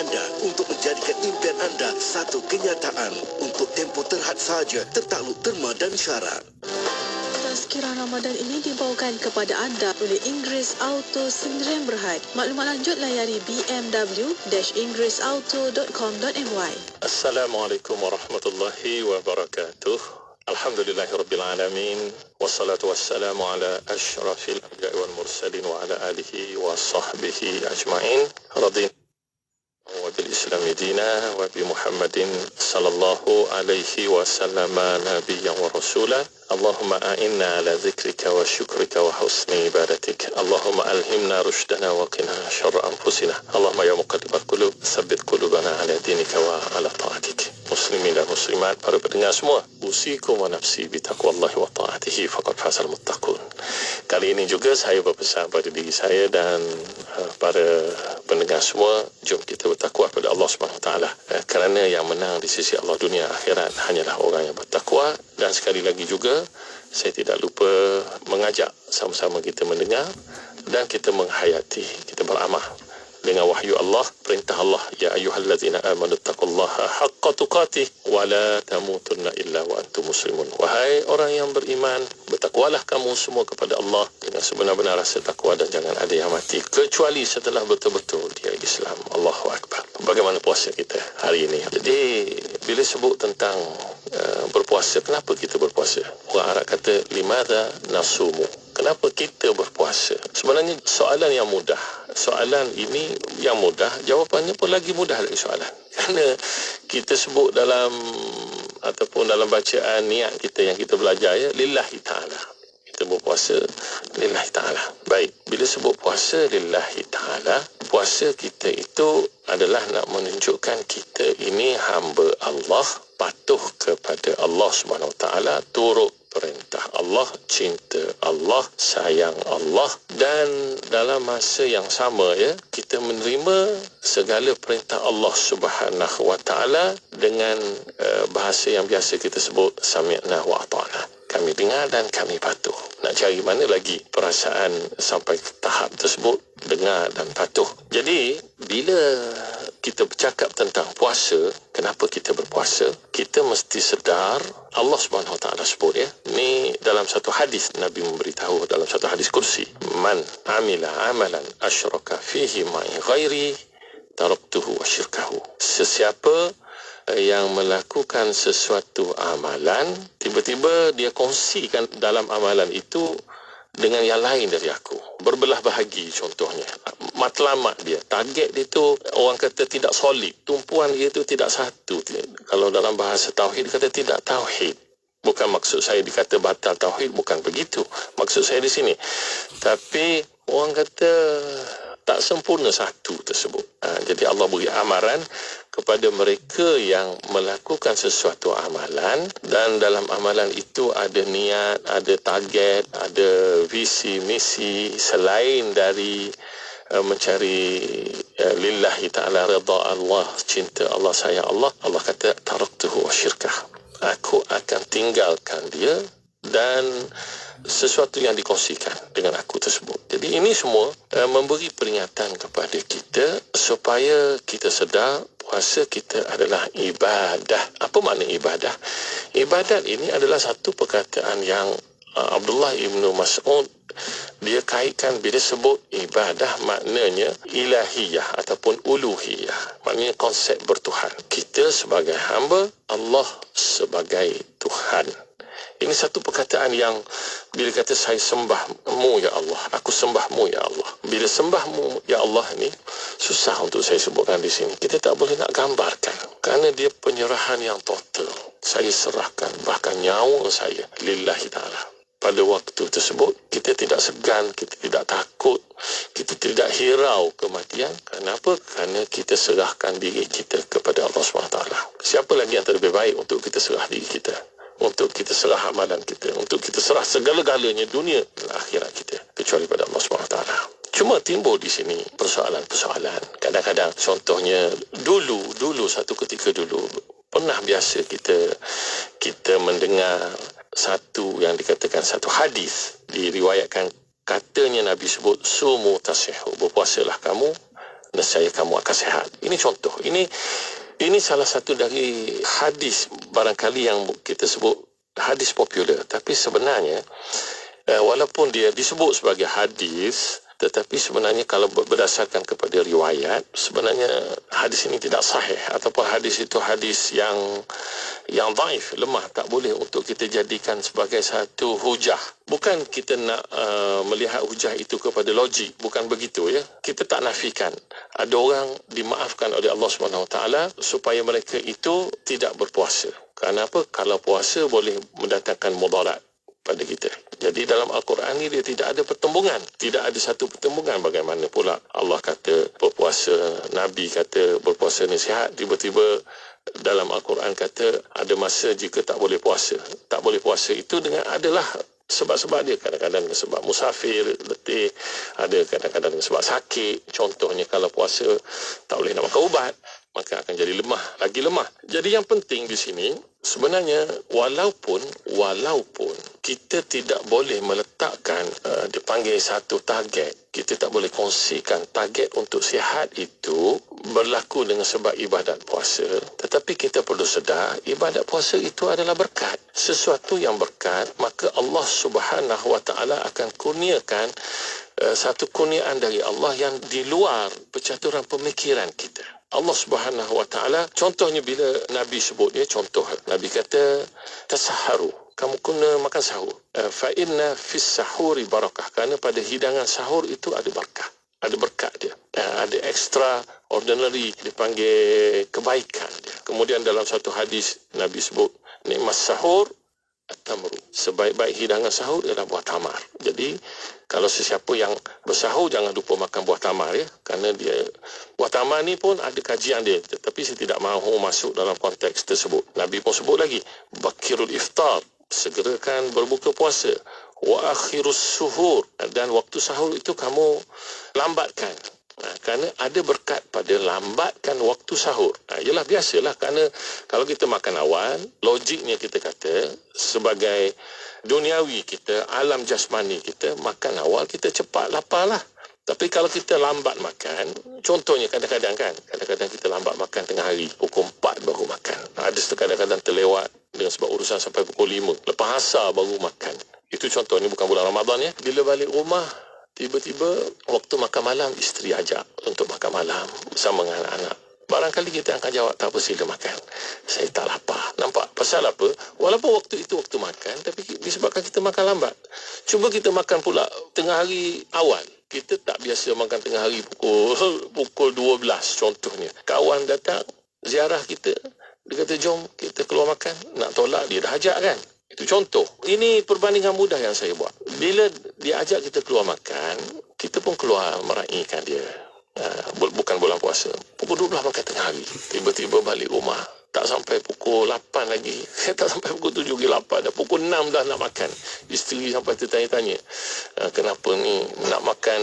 anda untuk menjadikan impian anda satu kenyataan. Untuk tempoh terhad sahaja, tertakluk terma dan syarat. Tazkirah Ramadan ini dibawakan kepada anda oleh Inggeris Auto Sdn Bhd. Maklumat lanjut layari bmw-inggerisauto.com.my. Assalamualaikum warahmatullahi wabarakatuh. Alhamdulillahirabbil alamin wassalatu wassalamu ala asyrafil anbiya'i wal mursalin wa ala alihi wa sahbihi ajma'in. Radina wa bil islami dina wa bi Muhammadin sallallahu alaihi wasallam nabiyyan wa rasulah. Allahumma a'inna ala zikrika wa syukrika wa husni ibadatik. Allahumma alhimna rushdana wa qina syarra anfusina. Allahumma ya muqallibal qulub, tsabbit qulubana ala dinika wa ala ta'atik. Muslimin dan muslimat, para pendengar semua, usikum wa nafsi bi taqwallahi wa ta'atihi faqad fazal muttaqun. Kali ini juga saya berpesan pada diri saya dan para pendengar semua, jom kita bertakwa pada Allah Subhanahu Wa Taala. Kerana yang menang di sisi Allah dunia akhirat hanyalah orang yang bertakwa. Dan sekali lagi juga, saya tidak lupa mengajak sama-sama kita mendengar dan kita menghayati, kita beramal dengan wahyu Allah, perintah Allah, ya ayyuhallazina amanu taqullaha haqqa tuqatih wa la tamutunna illa wa antum muslimun. Wahai orang yang beriman, bertakwalah kamu semua kepada Allah dengan sebenar-benar rasa takwa dan jangan ada yang mati kecuali setelah betul-betul dia Islam. Allahu akbar. Bagaimana puasa kita hari ini? Jadi bila sebut tentang berpuasa, kenapa kita berpuasa? Orang Arab kata limadha nasumu. Kenapa kita berpuasa? Sebenarnya soalan yang mudah. Soalan ini yang mudah, jawapannya pun lagi mudah dari soalan. Kerana kita sebut dalam ataupun dalam bacaan niat kita yang kita belajar, ya, lillahi ta'ala. Kita berpuasa lillahi ta'ala. Baik, bila sebut puasa lillahi ta'ala, puasa kita itu adalah nak menunjukkan kita ini hamba Allah, patuh kepada Allah Subhanahu Wa Taala, turut perintah Allah, cinta Allah, sayang Allah, dan dalam masa yang sama, ya, kita menerima segala perintah Allah Subhanahu Wa Taala dengan bahasa yang biasa kita sebut sami'na wa ata'na. Kami dengar dan kami patuh. Nak cari mana lagi perasaan sampai tahap tersebut, dengar dan patuh. Jadi bila kita bercakap tentang puasa, kenapa kita berpuasa, kita mesti sedar Allah Subhanahu Wa Taala sebut, ya. Ni dalam satu hadis Nabi memberitahu dalam satu hadis kursi, man amila amalan asyraka fihi ma'i ghairi taraktuhu wa syirkahu. Sesiapa yang melakukan sesuatu amalan, tiba-tiba dia kongsikan dalam amalan itu dengan yang lain dari aku, berbelah bahagi contohnya, matlamat dia, target dia tu orang kata tidak solid, tumpuan dia tu tidak satu. Kalau dalam bahasa tauhid kata tidak tauhid. Bukan maksud saya dikata batal tauhid, bukan begitu maksud saya di sini. Tapi orang kata tak sempurna satu tersebut. Jadi Allah beri amaran kepada mereka yang melakukan sesuatu amalan, dan dalam amalan itu ada niat, ada target, ada visi, misi selain dari mencari lillahi ta'ala, rida Allah, cinta Allah, sayang Allah. Allah kata taraktuhu wa syirkah. Aku akan tinggalkan dia dan sesuatu yang dikongsikan dengan aku tersebut. Jadi ini semua memberi peringatan kepada kita supaya kita sedar puasa kita adalah ibadah. Apa makna ibadah? Ibadat ini adalah satu perkataan yang Abdullah ibnu Mas'ud dia kaitkan bila sebut ibadah, maknanya ilahiyah ataupun uluhiyah, maknanya konsep bertuhan. Kita sebagai hamba, Allah sebagai Tuhan. Ini satu perkataan yang bila kata saya sembahmu ya Allah, aku sembahmu ya Allah. Bila sembahmu ya Allah ni susah untuk saya sebutkan di sini. Kita tak boleh nak gambarkan kerana dia penyerahan yang total. Saya serahkan bahkan nyawa saya lillahi ta'ala. Pada waktu tersebut kita tidak segan, kita tidak takut, kita tidak hirau kematian. Kenapa? Kerana kita serahkan diri kita kepada Allah SWT. Siapa lagi yang terlebih baik untuk kita serah diri kita, untuk kita serah amalan kita, untuk kita serah segala-galanya dunia dan akhirat kita, kecuali pada Allah SWT. Cuma timbul di sini persoalan-persoalan. Kadang-kadang contohnya dulu satu ketika dulu pernah biasa kita mendengar satu yang dikatakan satu hadis diriwayatkan, katanya Nabi sebut sumu tasihu, berpuasalah kamu nescaya kamu akan sihat. Ini contoh. Ini salah satu dari hadis barangkali yang kita sebut hadis popular. Tapi sebenarnya walaupun dia disebut sebagai hadis, tetapi sebenarnya kalau berdasarkan kepada riwayat, sebenarnya hadis ini tidak sahih, ataupun hadis itu hadis yang dhaif, lemah, tak boleh untuk kita jadikan sebagai satu hujah. Bukan kita nak melihat hujah itu kepada logik, bukan begitu ya. Kita tak nafikan ada orang dimaafkan oleh Allah SWT supaya mereka itu tidak berpuasa. Kerana apa? Kalau puasa boleh mendatangkan mudarat pada kita. Jadi dalam Al-Quran ni dia tidak ada pertembungan. Tidak ada satu pertembungan. Bagaimana pula Allah kata berpuasa, Nabi kata berpuasa ni sihat, tiba-tiba dalam Al-Quran kata ada masa jika tak boleh puasa. Tak boleh puasa itu dengan adalah sebab-sebab dia. Kadang-kadang sebab musafir, letih, ada kadang-kadang sebab sakit. Contohnya kalau puasa tak boleh nak makan ubat, maka akan jadi lemah, lagi lemah. Jadi yang penting di sini sebenarnya walaupun kita tidak boleh meletakkan dipanggil satu target, kita tak boleh kongsikan target untuk sihat itu berlaku dengan sebab ibadat puasa, tetapi kita perlu sedar ibadat puasa itu adalah berkat, sesuatu yang berkat, maka Allah Subhanahu Wa Taala akan kurniakan satu kurniaan dari Allah yang di luar percaturan pemikiran kita. Allah Subhanahu Wa Taala, contohnya bila Nabi sebut dia, contoh Nabi kata tasaharu, kamu kena makan sahur. Fa inna fis sahuri barakah, kerana pada hidangan sahur itu ada barakah, ada berkat dia, ada extraordinary, dipanggil kebaikan dia. Kemudian dalam satu hadis Nabi sebut nikmat sahur at-tamru, sebaik-baik hidangan sahur adalah buah tamar. Jadi kalau sesiapa yang bersahur jangan lupa makan buah tamar ya, kerana dia buah tamar ni pun ada kajian dia, tetapi saya tidak mahu masuk dalam konteks tersebut. Nabi pun sebut lagi bakirul iftar, segerakan berbuka puasa, wa akhirus suhur, dan waktu sahur itu kamu lambatkan. Kerana ada berkat pada lambatkan waktu sahur. Ialah biasalah, kerana kalau kita makan awal, logiknya kita kata sebagai duniawi kita, alam jasmani kita, makan awal kita cepat lapar lah. Tapi kalau kita lambat makan, contohnya kadang-kadang kita lambat makan tengah hari, pukul 4 baru makan. Ada kadang-kadang terlewat dengan sebab urusan sampai pukul 5, lepas asar baru makan. Itu contoh, ni bukan bulan Ramadan ya. Bila balik rumah, tiba-tiba waktu makan malam, isteri ajak untuk makan malam bersama dengan anak-anak. Barangkali kita akan jawab, tak apa, sila makan, saya tak lapar. Nampak? Pasal apa? Walaupun waktu itu waktu makan, tapi disebabkan kita makan lambat. Cuba kita makan pula tengah hari awal. Kita tak biasa makan tengah hari pukul 12 contohnya. Kawan datang ziarah kita, dia kata jom kita keluar makan. Nak tolak dia dah ajak kan. Itu contoh. Ini perbandingan mudah yang saya buat. Bila dia ajak kita keluar makan, kita pun keluar meraihkan dia. Bukan bulan puasa. Pukul 12 makan tengah hari. Tiba-tiba balik rumah, tak sampai pukul 8 lagi. Tak sampai pukul 7 lagi lapar dah. Pukul 6 dah nak makan. Isteri sampai tertanya-tanya, kenapa ni nak makan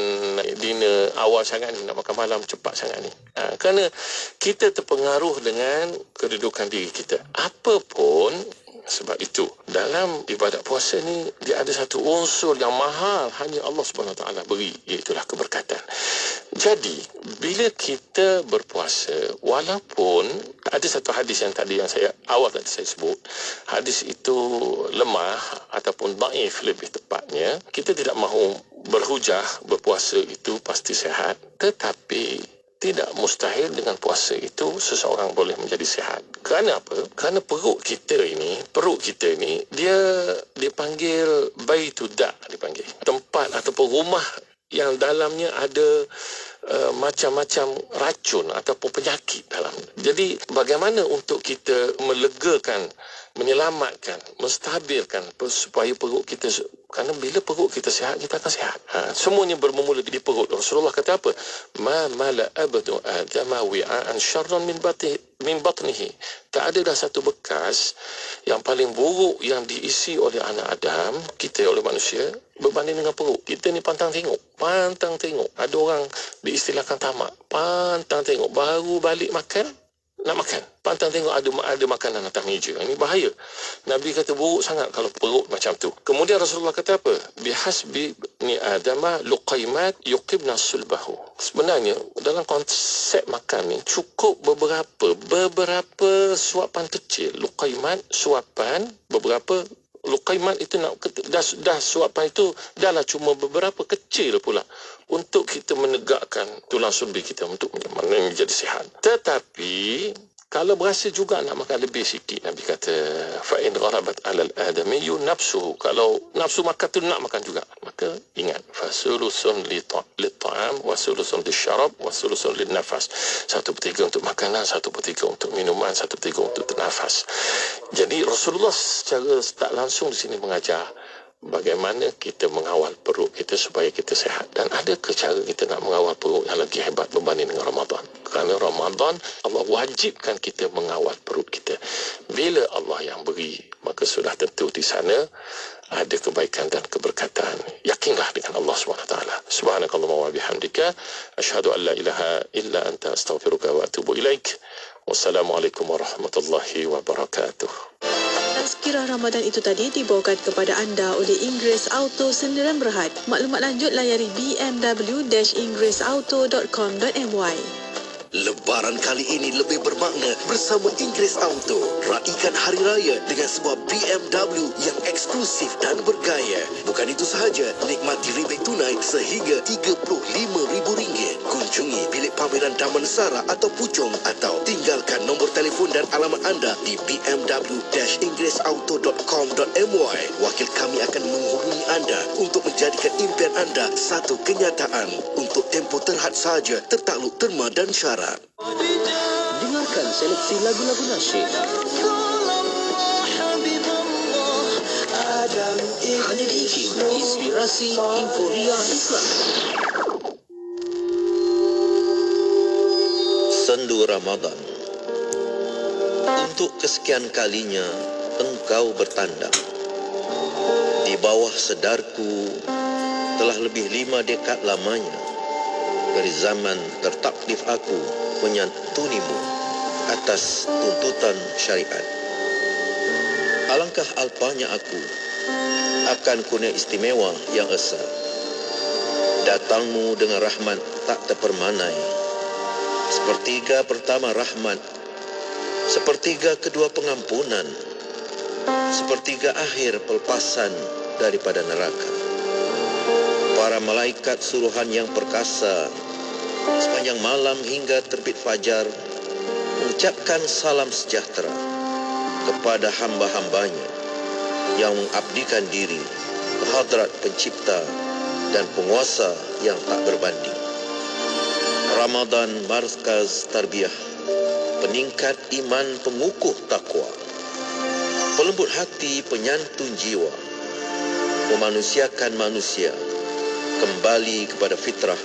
dinner awal sangat ni, nak makan malam cepat sangat ni. Kerana kita terpengaruh dengan kedudukan diri kita. Apapun, sebab itu dalam ibadat puasa ni dia ada satu unsur yang mahal hanya Allah Subhanahu Wa Taala beri, iaitulah keberkatan. Jadi bila kita berpuasa, walaupun ada satu hadis yang tadi yang saya sebut, hadis itu lemah ataupun dhaif lebih tepatnya, kita tidak mahu berhujah berpuasa itu pasti sihat, tetapi tidak mustahil dengan puasa itu seseorang boleh menjadi sihat. Kerana apa? Kerana perut kita ini dia dipanggil baituda, dipanggil tempat ataupun rumah yang dalamnya ada macam-macam racun ataupun penyakit dalam. Jadi bagaimana untuk kita melegakan, menyelamatkan, menstabilkan supaya perut kita, kerana bila perut kita sihat, kita akan sihat. Semuanya bermula di perut. Rasulullah kata apa? Ma mala abdu adama wi'an syarran min batnihi. Tak ada dah satu bekas yang paling buruk yang diisi oleh anak Adam, kita oleh manusia, berbanding dengan perut. Kita ni pantang tengok. Ada orang diistilahkan tamak. Pantang tengok. Baru balik makan, nak makan. pantang tengok ada makanan atas meja. Ini bahaya. Nabi kata buruk sangat kalau perut macam tu. Kemudian Rasulullah kata apa? Bihasbi ni adama luqaimat yuqibna sulbahu. Sebenarnya dalam konsep makan ni cukup beberapa suapan kecil. Luqaimat, suapan, beberapa. Luqaimat itu dah suapan itu dahlah cuma beberapa kecil pula untuk kita menegakkan tulang sulbi kita untuk menjadi sihat. Tetapi kalau berasa juga nak makan lebih sikit, Nabi kata fa in gharabat 'alal adami nafsuhu. Kalau nafsu makan tu nak makan juga, maka ingat fasulusun lit-ta'am wa sulusun lisyarab wa sulusun lin-nafas. 1/3 untuk makanan, 1/3 untuk minuman, 1/3 untuk nafas. Jadi Rasulullah secara tak langsung di sini mengajar bagaimana kita mengawal perut kita supaya kita sihat. Dan adakah cara kita nak mengawal perut yang lagi hebat berbanding dengan Ramadan? Kerana Ramadan Allah wajibkan kita mengawal perut kita. Bila Allah yang beri, maka sudah tentu di sana ada kebaikan dan keberkatan. Yakinlah dengan Allah SWT. Subhanakallahumma wa bihamdika asyhadu an la ilaha illa anta astaghfiruka wa atubu ilaik. Wassalamualaikum warahmatullahi wabarakatuh. Tazkirah Ramadan itu tadi dibawakan kepada anda oleh Inggeris Auto Sdn Bhd. Maklumat lanjut layari bmw-inggerisauto.com.my. Lebaran kali ini lebih bermakna bersama Inggeris Auto. Raikan Hari Raya dengan sebuah BMW yang eksklusif dan bergaya. Bukan itu sahaja, nikmati rebate tunai sehingga RM35,000. Kunjungi bilik pameran Damansara atau Puchong atau tinggalkan nombor telefon dan alamat anda di bmw-inggerisauto.com.my. Wakil kami akan menghubungi anda untuk menjadikan impian anda satu kenyataan. Untuk tempoh terhad sahaja, tertakluk terma dan syarat. Dengarkan seleksi lagu-lagu nasyid. Hanya di IKIM, Inspirasi Inforia Islam. Sendu Ramadan. Untuk kesekian kalinya engkau bertandang. Di bawah sedarku telah lebih 5 dekad lamanya dari zaman tertaklif aku menyantunimu atas tuntutan syariat. Alangkah alpanya aku akan kurnia istimewa yang esa. Datangmu dengan rahmat tak terpermanai. Sepertiga pertama rahmat, sepertiga kedua pengampunan, sepertiga akhir pelepasan daripada neraka. Para malaikat suruhan yang perkasa sepanjang malam hingga terbit fajar mengucapkan salam sejahtera kepada hamba-hambanya yang mengabdikan diri ke hadrat pencipta dan penguasa yang tak berbanding. Ramadan markaz tarbiyah, peningkat iman, pengukuh takwa, pelembut hati, penyantun jiwa, memanusiakan manusia kembali kepada fitrah,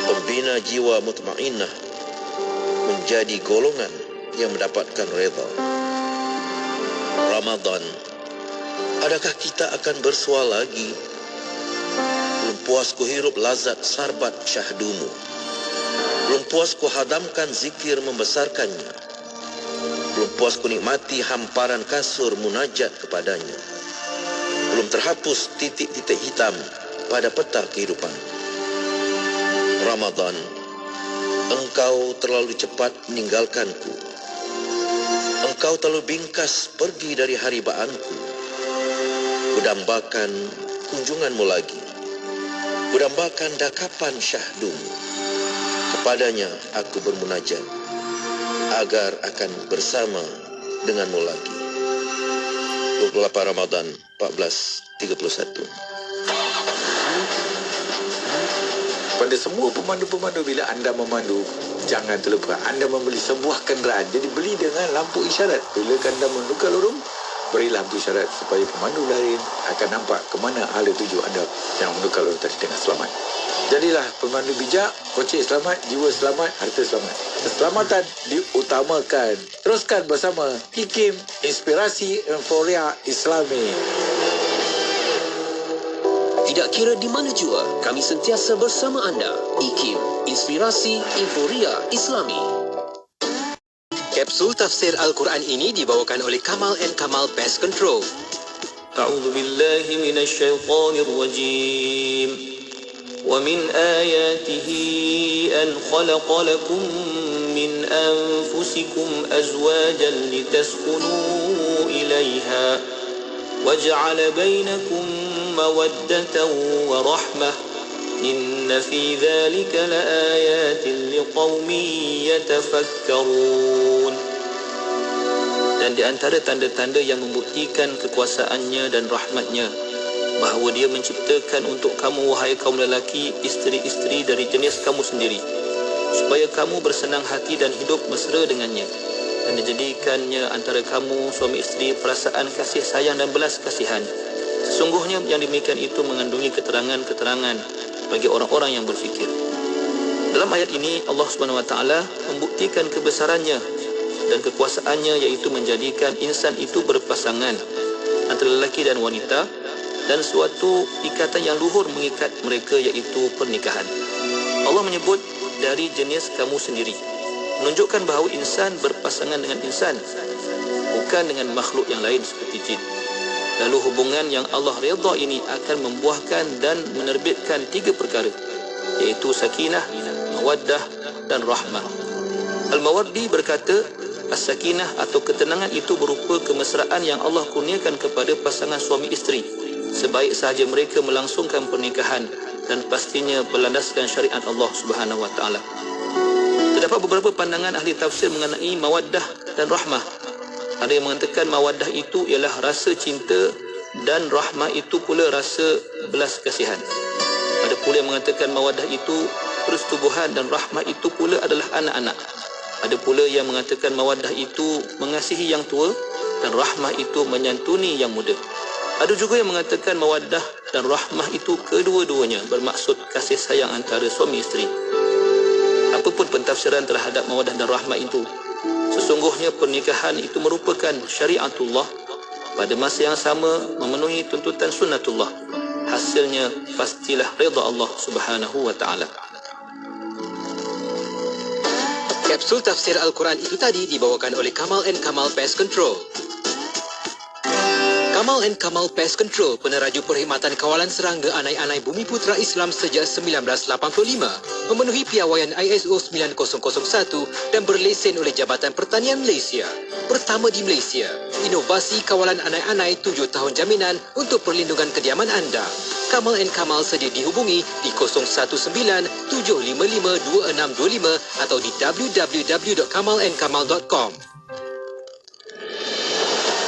pembina jiwa mutmainnah, menjadi golongan yang mendapatkan redha. Ramadan, adakah kita akan bersua lagi? Belum puas ku hirup lazat sarbat syahdumu. Belum puas ku hadamkan zikir membesarkannya. Belum puas ku nikmati hamparan kasur munajat kepadanya. Belum terhapus titik-titik hitam pada peta kehidupan. Ramadan, engkau terlalu cepat meninggalkanku. Engkau terlalu bingkas pergi dari haribaanku. Kudambakan kunjunganmu lagi. Kudambakan dakapan syahdumu. Kepadanya aku bermunajat agar akan bersama denganmu lagi. 28 Ramadan 1431. Pada semua pemandu-pemandu, bila anda memandu, jangan terlupa anda membeli sebuah kenderaan. Jadi beli dengan lampu isyarat. Bila anda menukar lorong, beri lampu isyarat supaya pemandu lain akan nampak ke mana hala tuju anda yang menukar lorong tadi dengan selamat. Jadilah pemandu bijak, kocek selamat, jiwa selamat, harta selamat. Keselamatan diutamakan. Teruskan bersama IKIM, Inspirasi Inforia Islami. Tidak kira di mana jua, kami sentiasa bersama anda. IKIM, Inspirasi Inforia Islami. Kapsul tafsir Al-Quran ini dibawakan oleh Kamal & Kamal Pest Control. أعوذ بالله من الشيطان الرجيم ومن آياته أن خلق لكم من أنفسكم أزواجا لتسكنوا إليها وجعل بينكم مودة ورحمة إن في ذلك لآيات لقوم يتفكرون. Dan di antara tanda-tanda yang membuktikan kekuasaannya dan rahmatnya, bahawa dia menciptakan untuk kamu, wahai kaum lelaki, isteri-isteri dari jenis kamu sendiri, supaya kamu bersenang hati dan hidup mesra dengannya, dan dijadikannya antara kamu, suami isteri, perasaan kasih sayang dan belas kasihan. Sesungguhnya yang demikian itu mengandungi keterangan-keterangan bagi orang-orang yang berfikir. Dalam ayat ini, Allah SWT membuktikan kebesarannya dan kekuasaannya, iaitu menjadikan insan itu berpasangan antara lelaki dan wanita, dan suatu ikatan yang luhur mengikat mereka, iaitu pernikahan. Allah menyebut dari jenis kamu sendiri, menunjukkan bahawa insan berpasangan dengan insan, bukan dengan makhluk yang lain seperti jin. Lalu hubungan yang Allah redha ini akan membuahkan dan menerbitkan 3 perkara, iaitu sakinah, mawaddah dan rahmah. Al-Mawardi berkata, as-sakinah atau ketenangan itu berupa kemesraan yang Allah kurniakan kepada pasangan suami isteri sebaik sahaja mereka melangsungkan pernikahan dan pastinya berlandaskan syariat Allah Subhanahu wa taala. Terdapat beberapa pandangan ahli tafsir mengenai mawaddah dan rahmah. Ada yang mengatakan mawaddah itu ialah rasa cinta dan rahmah itu pula rasa belas kasihan. Ada pula yang mengatakan mawaddah itu persetubuhan dan rahmah itu pula adalah anak-anak. Ada pula yang mengatakan mawaddah itu mengasihi yang tua dan rahmah itu menyantuni yang muda. Ada juga yang mengatakan mawaddah dan rahmah itu kedua-duanya bermaksud kasih sayang antara suami isteri. Apapun pentafsiran terhadap mawaddah dan rahmah itu, sesungguhnya pernikahan itu merupakan syariatullah, pada masa yang sama memenuhi tuntutan sunnatullah. Hasilnya pastilah redha Allah Subhanahu wa taala. Kapsul tafsir Al-Quran itu tadi dibawakan oleh Kamal & Kamal Pest Control. Kamal & Kamal Pest Control, peneraju perkhidmatan kawalan serangga anai-anai Bumi Putra Islam sejak 1985, memenuhi piawaian ISO 9001 dan berlesen oleh Jabatan Pertanian Malaysia. Pertama di Malaysia, inovasi kawalan anai-anai 7 tahun jaminan untuk perlindungan kediaman anda. Kamal & Kamal sedia dihubungi di 019-755-2625 atau di www.kamalandkamal.com.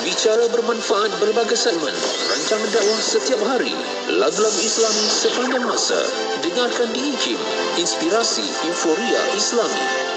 Bicara bermanfaat berbagai segmen, rancangan dakwah setiap hari, lagu-lagu Islami sepanjang masa. Dengarkan di IKIM, Inspirasi Euforia Islami.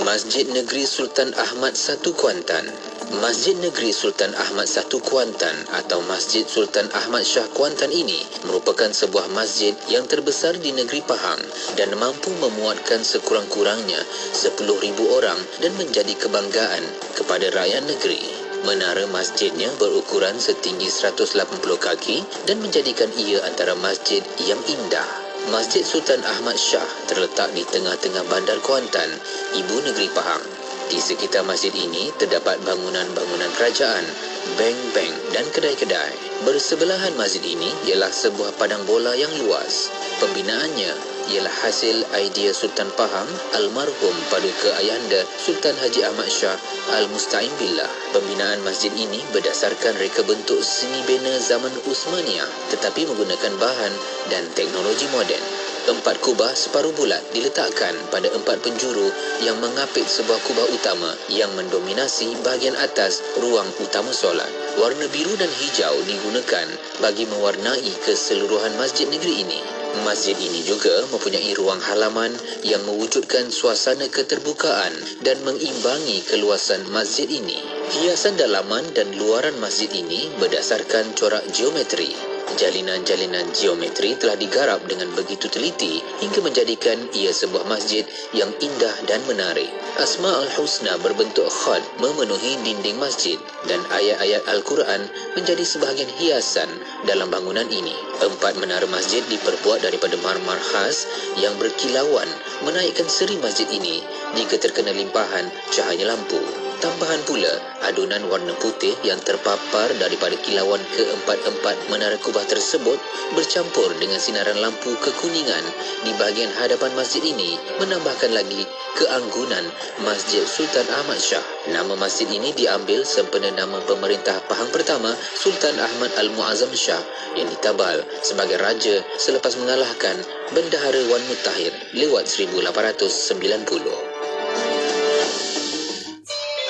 Masjid Negeri Sultan Ahmad I Kuantan. Masjid Negeri Sultan Ahmad I Kuantan atau Masjid Sultan Ahmad Shah Kuantan ini merupakan sebuah masjid yang terbesar di negeri Pahang dan mampu memuatkan sekurang-kurangnya 10,000 orang dan menjadi kebanggaan kepada rakyat negeri. Menara masjidnya berukuran setinggi 180 kaki dan menjadikan ia antara masjid yang indah. Masjid Sultan Ahmad Shah terletak di tengah-tengah bandar Kuantan, ibu negeri Pahang. Di sekitar masjid ini terdapat bangunan-bangunan kerajaan, bank-bank dan kedai-kedai. Bersebelahan masjid ini ialah sebuah padang bola yang luas. Pembinaannya ialah hasil idea Sultan Pahang, almarhum Paduka Ayahanda Sultan Haji Ahmad Shah Al-Musta'in Billah. Pembinaan masjid ini berdasarkan reka bentuk seni bina zaman Uthmaniyah tetapi menggunakan bahan dan teknologi moden. 4 kubah separuh bulat diletakkan pada 4 penjuru yang mengapit sebuah kubah utama yang mendominasi bahagian atas ruang utama solat. Warna biru dan hijau digunakan bagi mewarnai keseluruhan masjid negeri ini. Masjid ini juga mempunyai ruang halaman yang mewujudkan suasana keterbukaan dan mengimbangi keluasan masjid ini. Hiasan dalaman dan luaran masjid ini berdasarkan corak geometri. Jalinan-jalinan geometri telah digarap dengan begitu teliti hingga menjadikan ia sebuah masjid yang indah dan menarik. Asma'ul Husna berbentuk khat memenuhi dinding masjid dan ayat-ayat Al-Quran menjadi sebahagian hiasan dalam bangunan ini. 4 menara masjid diperbuat daripada marmar khas yang berkilauan menaikkan seri masjid ini jika terkena limpahan cahaya lampu. Tambahan pula, adunan warna putih yang terpapar daripada kilauan ke-4 menara kubah tersebut bercampur dengan sinaran lampu kekuningan di bahagian hadapan masjid ini menambahkan lagi keanggunan Masjid Sultan Ahmad Shah. Nama masjid ini diambil sempena nama pemerintah Pahang pertama Sultan Ahmad Al-Muazzam Shah yang ditabal sebagai raja selepas mengalahkan Bendahara Wan Mutahir lewat 1890.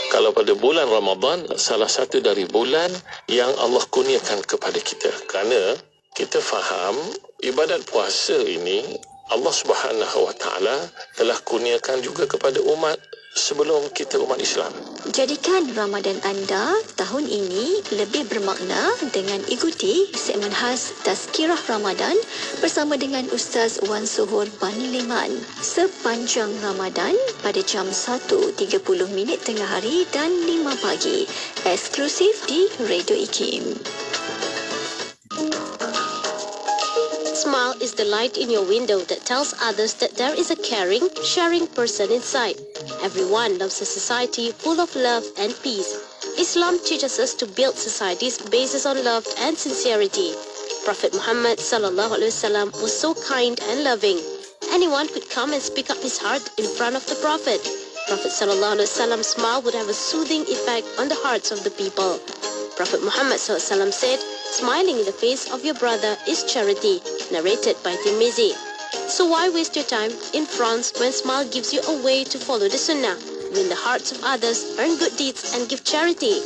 Kalau pada bulan Ramadan, salah satu dari bulan yang Allah kurniakan kepada kita. Kerana kita faham ibadat puasa ini Allah Subhanahu Wa Taala telah kurniakan juga kepada umat sebelum kita umat Islam. Jadikan Ramadan anda tahun ini lebih bermakna dengan ikuti segmen khas Tazkirah Ramadan bersama dengan Ustaz Wan Suhur Bani Liman sepanjang Ramadan pada jam 1.30 tengah hari dan 5 pagi. Eksklusif di Radio IKIM. Smile is the light in your window that tells others that there is a caring, sharing person inside. Everyone loves a society full of love and peace. Islam teaches us to build societies based on love and sincerity. Prophet Muhammad sallallahu alaihi wasallam was so kind and loving. Anyone could come and speak up his heart in front of the Prophet. Prophet sallallahu alaihi wasallam's smile would have a soothing effect on the hearts of the people. Prophet Muhammad sallallahu alaihi wasallam said, "Smiling in the face of your brother is charity," narrated by Tirmizi. So why waste your time in France when smile gives you a way to follow the sunnah, win the hearts of others, earn good deeds and give charity?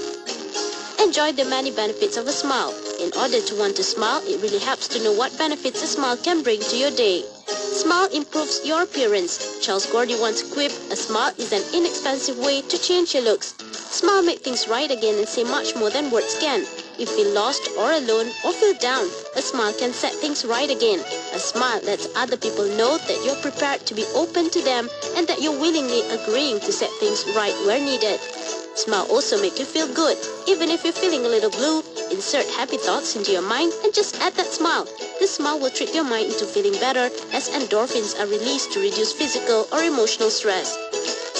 Enjoy the many benefits of a smile. In order to want to smile, it really helps to know what benefits a smile can bring to your day. Smile improves your appearance. Charles Gordy once quipped, "A smile is an inexpensive way to change your looks." Smile make things right again and say much more than words can. You feel lost or alone or feel down, a smile can set things right again. A smile lets other people know that you're prepared to be open to them and that you're willingly agreeing to set things right where needed. Smile also make you feel good. Even if you're feeling a little blue, insert happy thoughts into your mind and just add that smile. This smile will trick your mind into feeling better as endorphins are released to reduce physical or emotional stress.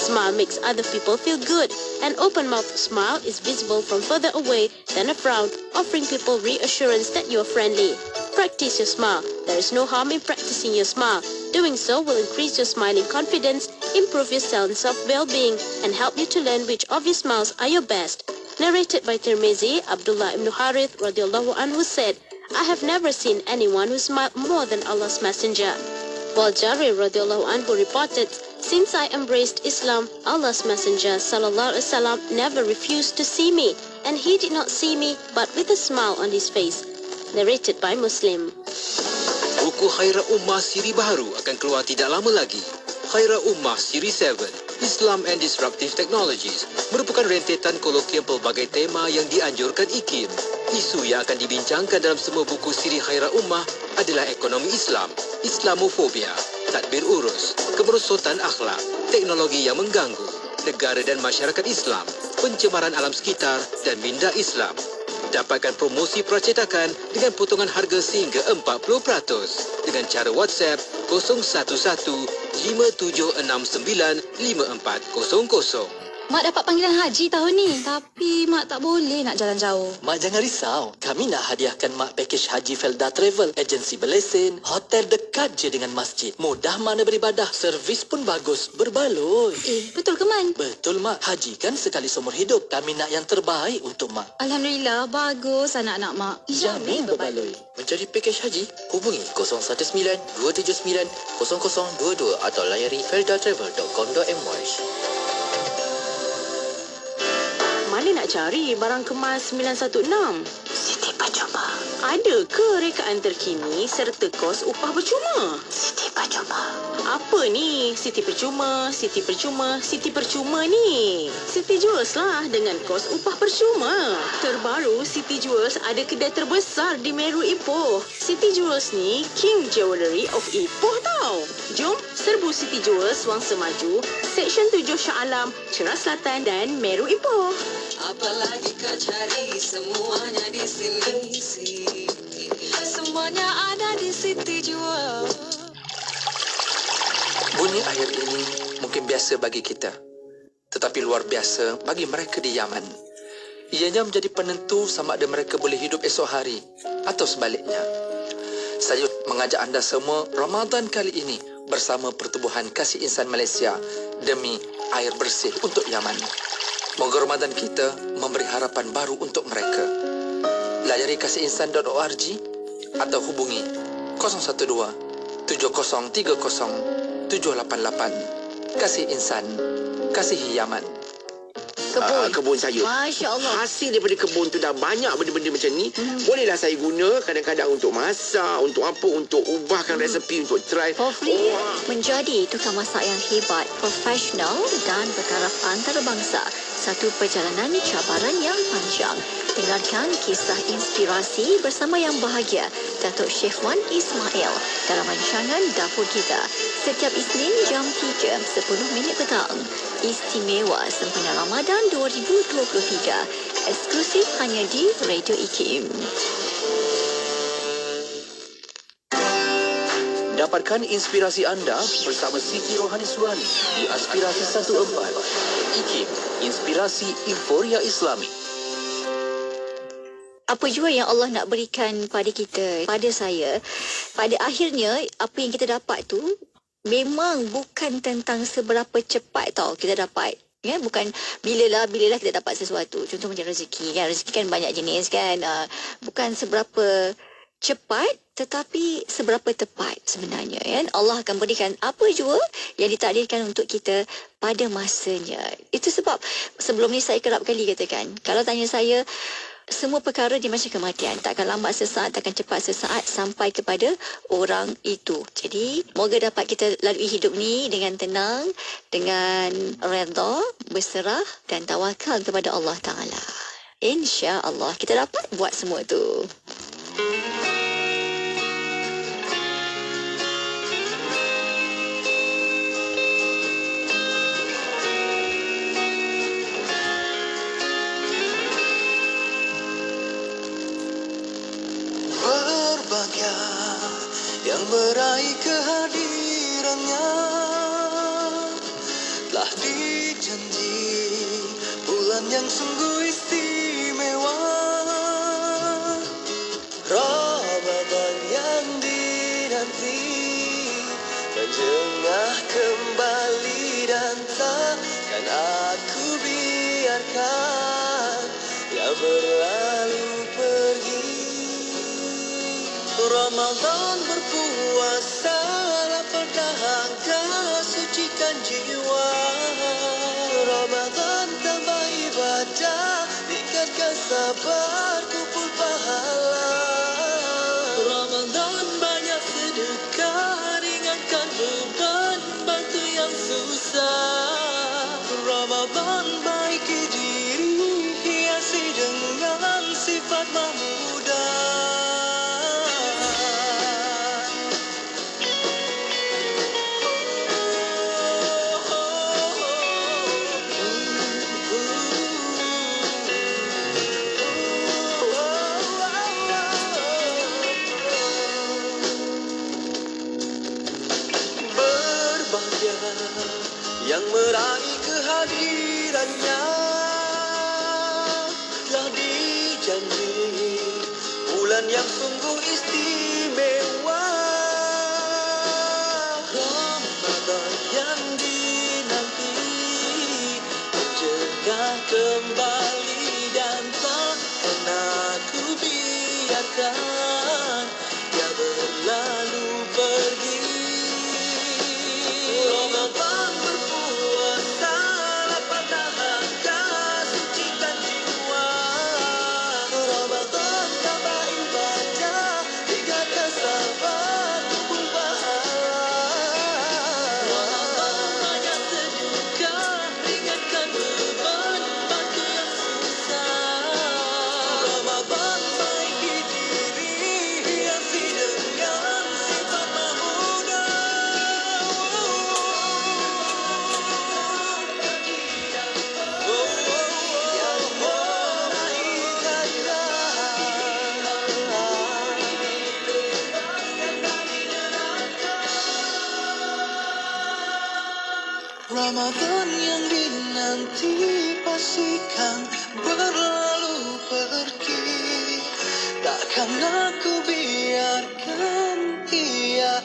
Smile makes other people feel good. An open-mouthed smile is visible from further away than a frown, offering people reassurance that you are friendly. Practice your smile. There is no harm in practicing your smile. Doing so will increase your smiling confidence, improve your sense of well-being, and help you to learn which of your smiles are your best. Narrated by Tirmizi, Abdullah ibn Harith radhiyallahu anhu said, "I have never seen anyone who smiled more than Allah's Messenger." While Jarir radhiyallahu anhu reported, "Since I embraced Islam, Allah's Messenger sallallahu alaihi wasallam never refused to see me, and he did not see me but with a smile on his face." Narrated by Muslim. Buku Khairah Ummah siri baru akan keluar tidak lama lagi. Khairah Ummah siri 7, Islam and Disruptive Technologies, merupakan rentetan kolokium pelbagai tema yang dianjurkan IKIM. Isu yang akan dibincangkan dalam semua buku siri Khairah Ummah adalah ekonomi Islam, Islamofobia, tadbir urus, kemerosotan akhlak, teknologi yang mengganggu, negara dan masyarakat Islam, pencemaran alam sekitar dan minda Islam. Dapatkan promosi pracetakan dengan potongan harga sehingga 40% dengan cara WhatsApp 011-5769-5400. Mak dapat panggilan haji tahun ni. Tapi Mak tak boleh nak jalan jauh. Mak jangan risau. Kami nak hadiahkan Mak pakej haji Felda Travel. Agensi berlesen. Hotel dekat je dengan masjid. Mudah mana beribadah. Servis pun bagus. Berbaloi. Betul ke Man? Betul Mak. Haji kan sekali seumur hidup. Kami nak yang terbaik untuk Mak. Alhamdulillah, bagus anak-anak Mak. Jamin berbaloi. Mencari pakej haji? Hubungi 019-279-0022 atau layari feldatravel.com.my. Mana nak cari barang kemas 916? Siti Pacoba. Ada ke rekaan terkini serta kos upah percuma? Siti percuma. Apa ni? Siti percuma, Siti percuma, Siti percuma ni. Siti Jewels lah dengan kos upah percuma. Terbaru, Siti Jewels ada kedai terbesar di Meru Ipoh. Siti Jewels ni King Jewellery of Ipoh tau. Jom serbu Siti Jewels Wangsa Maju, Seksyen 7 Shah Alam, Ceras Selatan dan Meru Ipoh. Apalagi kau cari, semuanya di sini. Semuanya ada di Siti Jewel. Bunyi air ini mungkin biasa bagi kita, tetapi luar biasa bagi mereka di Yaman. Ianya menjadi penentu sama ada mereka boleh hidup esok hari atau sebaliknya. Saya mengajak anda semua Ramadan kali ini bersama Pertubuhan Kasih Insan Malaysia demi air bersih untuk Yaman. Moga Ramadan kita memberi harapan baru untuk mereka. Layari kasihinsan.org atau hubungi 012 7030 788. Kasih Insan, kasih Yaman. Kebun saya. Masya Allah. Hasil daripada kebun tu dah banyak benda-benda macam ni. Bolehlah saya guna kadang-kadang untuk masak, untuk apa, untuk ubahkan resepi, untuk try. For free, menjadi tukang masak yang hebat, profesional dan bertaraf antarabangsa. Satu perjalanan cabaran yang panjang. Dengarkan kisah inspirasi bersama yang bahagia Datuk Chef Wan Ismail dalam rancangan Dapur Kita setiap Isnin jam 3, 10 minit petang. Istimewa sempena Ramadan 2023. Eksklusif hanya di Radio IKIM. Dapatkan inspirasi anda bersama Siti Rohani Surani di Aspirasi 14. IKIM, Inspirasi Euforia Islami. Apa jua yang Allah nak berikan pada kita, pada saya, pada akhirnya apa yang kita dapat tu memang bukan tentang seberapa cepat tau kita dapat. Ya, bukan bilalah kita dapat sesuatu. Contoh macam rezeki kan. Rezeki kan banyak jenis kan. Bukan seberapa cepat tetapi seberapa tepat sebenarnya kan. Allah akan berikan apa jua yang ditakdirkan untuk kita pada masanya. Itu sebab sebelum ni saya kerap kali katakan, kalau tanya saya, semua perkara dia macam kematian. Takkan lambat sesaat, takkan cepat sesaat sampai kepada orang itu. Jadi, moga dapat kita lalui hidup ni dengan tenang, dengan redha, berserah dan tawakal kepada Allah Ta'ala. InsyaAllah kita dapat buat semua tu. Berbahagia yang meraih kehadirannya, telah dijanji bulan yang sungguh istimewa. Ramadan yang dinanti menjengah kembali dan takkan aku biarkan ia berlalu pergi. Ramadan berpuasa, lapar dahaga, sucikan jiwa. Ramadan tambah ibadah, tingkatkan sabar, kumpul pahala. Ramadan banyak sedekah, ringankan beban, bantu yang susah. Ramadan baiki diri, hiasi dengan sifat mahmudah. Yang meraih kehadirannya, telah dijanji bulan yang sungguh istimewa. Ramadan yang dinanti menjengah kembali dan takkan aku biarkan ia berlalu pergi. Ramadan berpuasa, lapar dahaga, sucikan jiwa. Ramadan tambah ibadah. Ramadan yang dinanti pastikan berlalu pergi. Takkan aku biarkan ia